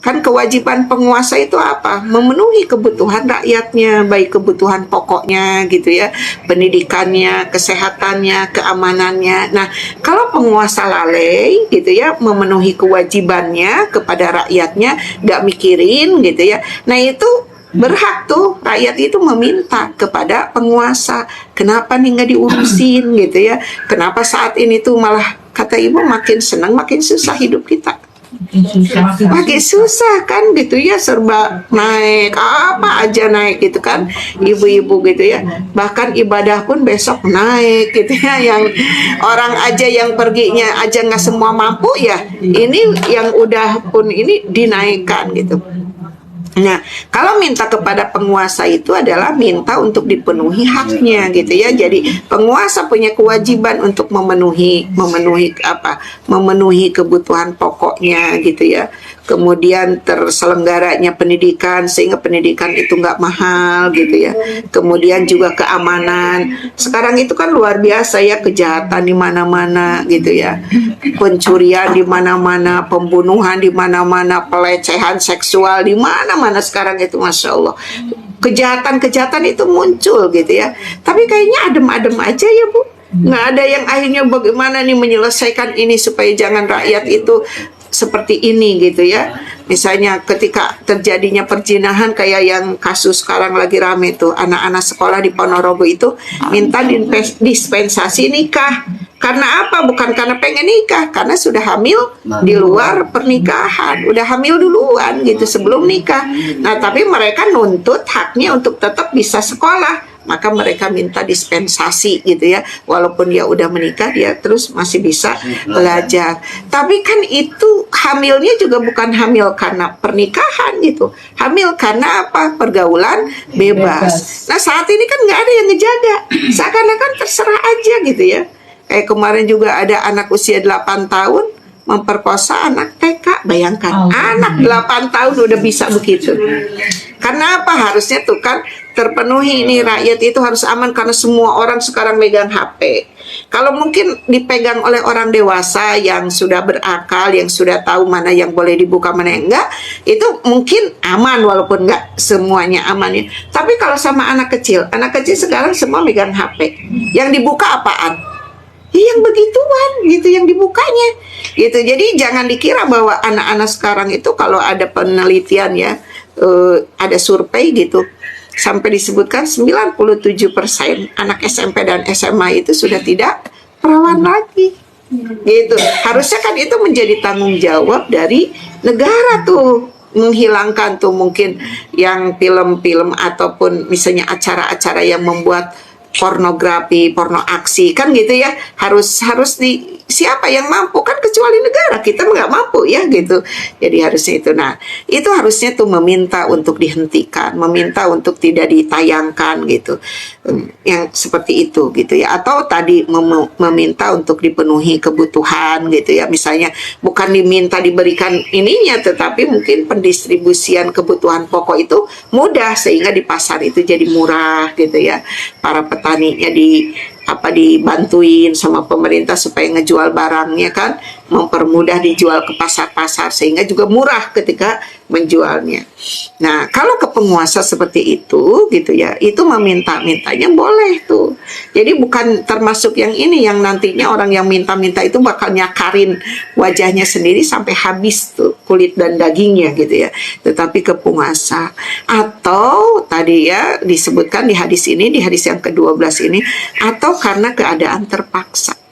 Kan kewajiban penguasa itu apa? Memenuhi kebutuhan rakyatnya, baik kebutuhan pokoknya gitu ya, pendidikannya, kesehatannya, keamanannya. Nah, kalau penguasa lalai gitu ya, memenuhi kewajibannya kepada rakyatnya, nggak mikirin gitu ya. Nah, itu berhak tuh rakyat itu meminta kepada penguasa, kenapa nih nggak diurusin gitu ya? Kenapa saat ini tuh malah kata ibu makin senang, makin susah hidup kita. Makin susah kan gitu ya, serba naik, apa aja naik gitu kan, ibu-ibu gitu ya. Bahkan ibadah pun besok naik gitu ya, yang orang aja yang perginya aja nggak semua mampu ya, ini yang udah pun ini dinaikkan gitu. Nah, kalau minta kepada penguasa itu adalah minta untuk dipenuhi haknya gitu ya. Jadi penguasa punya kewajiban untuk memenuhi kebutuhan pokoknya gitu ya. Kemudian terselenggaranya pendidikan sehingga pendidikan itu nggak mahal gitu ya. Kemudian juga keamanan. Sekarang itu kan luar biasa ya, kejahatan di mana-mana gitu ya. Pencurian di mana-mana, pembunuhan di mana-mana, pelecehan seksual di mana-mana sekarang itu, masya Allah. Kejahatan-kejahatan itu muncul gitu ya. Tapi kayaknya adem-adem aja ya Bu. Nggak ada yang akhirnya bagaimana nih menyelesaikan ini supaya jangan rakyat itu seperti ini gitu ya. Misalnya ketika terjadinya perzinahan kayak yang kasus sekarang lagi rame tuh, anak-anak sekolah di Ponorogo itu minta dispensasi nikah. Karena apa? Bukan karena pengen nikah, karena sudah hamil di luar pernikahan, udah hamil duluan gitu sebelum nikah. Nah, tapi mereka nuntut haknya untuk tetap bisa sekolah. Maka mereka minta dispensasi gitu ya, walaupun dia udah menikah, dia terus masih bisa belajar. Tapi kan itu hamilnya juga bukan hamil karena pernikahan gitu, hamil karena apa? Pergaulan bebas. Nah, saat ini kan nggak ada yang ngejaga, seakan-akan terserah aja gitu ya. Kayak kemarin juga ada anak usia 8 tahun memperkosa anak TK. Bayangkan, anak 8 tahun udah bisa begitu. Karena apa? Harusnya tuh kan terpenuhi ini, rakyat itu harus aman karena semua orang sekarang megang HP. Kalau mungkin dipegang oleh orang dewasa yang sudah berakal, yang sudah tahu mana yang boleh dibuka, mana yang enggak, itu mungkin aman walaupun enggak semuanya aman ya. Tapi kalau sama anak kecil sekarang semua megang HP. Yang dibuka apaan? Yang begituan gitu yang dibukanya gitu. Jadi jangan dikira bahwa anak-anak sekarang itu, kalau ada penelitian ya, ada survei gitu, sampai disebutkan 97% anak SMP dan SMA itu sudah tidak perawan lagi gitu. Harusnya kan itu menjadi tanggung jawab dari negara tuh, menghilangkan tuh mungkin yang film-film ataupun misalnya acara-acara yang membuat pornografi, porno aksi kan gitu ya, harus di siapa yang mampu kan, kecuali negara kita nggak mampu ya gitu. Jadi harusnya itu, nah itu harusnya tuh meminta untuk dihentikan, meminta untuk tidak ditayangkan gitu, yang seperti itu gitu ya. Atau tadi meminta untuk dipenuhi kebutuhan gitu ya, misalnya bukan diminta diberikan ininya, tetapi mungkin pendistribusian kebutuhan pokok itu mudah sehingga di pasar itu jadi murah gitu ya. Para petaninya dibantuin sama pemerintah supaya ngejual barangnya kan, mempermudah dijual ke pasar-pasar sehingga juga murah ketika menjualnya. Nah, kalau ke penguasa seperti itu gitu ya, itu meminta-mintanya boleh tuh. Jadi bukan termasuk yang ini, yang nantinya orang yang minta-minta itu bakal nyakarin wajahnya sendiri sampai habis tuh kulit dan dagingnya gitu ya. Tetapi ke penguasa, atau tadi ya disebutkan di hadis ini, di hadis yang ke-12 ini, atau karena keadaan terpaksa.